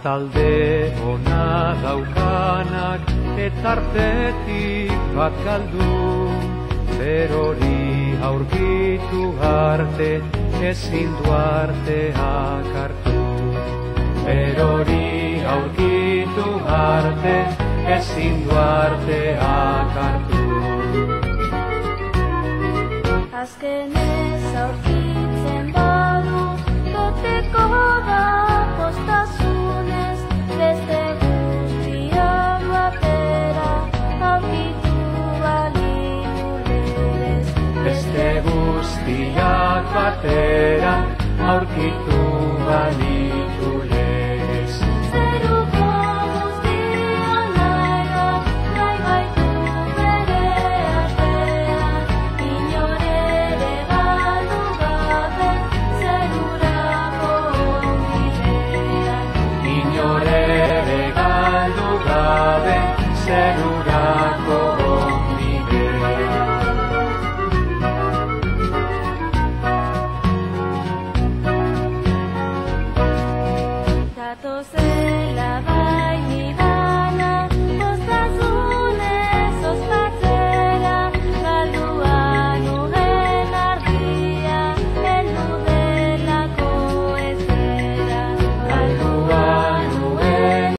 Talde ona daukanak eta artetik bat galdu, berori aurkitu arte, ezin du arteak hartu. Berori aurkitu arte, ezin du arteak hartu. Azkenez aurkitzen badu, beteko da postazunez, beste guztiak batera aurkitu balitu legez. Beste guztiak batera aurkitu balitu.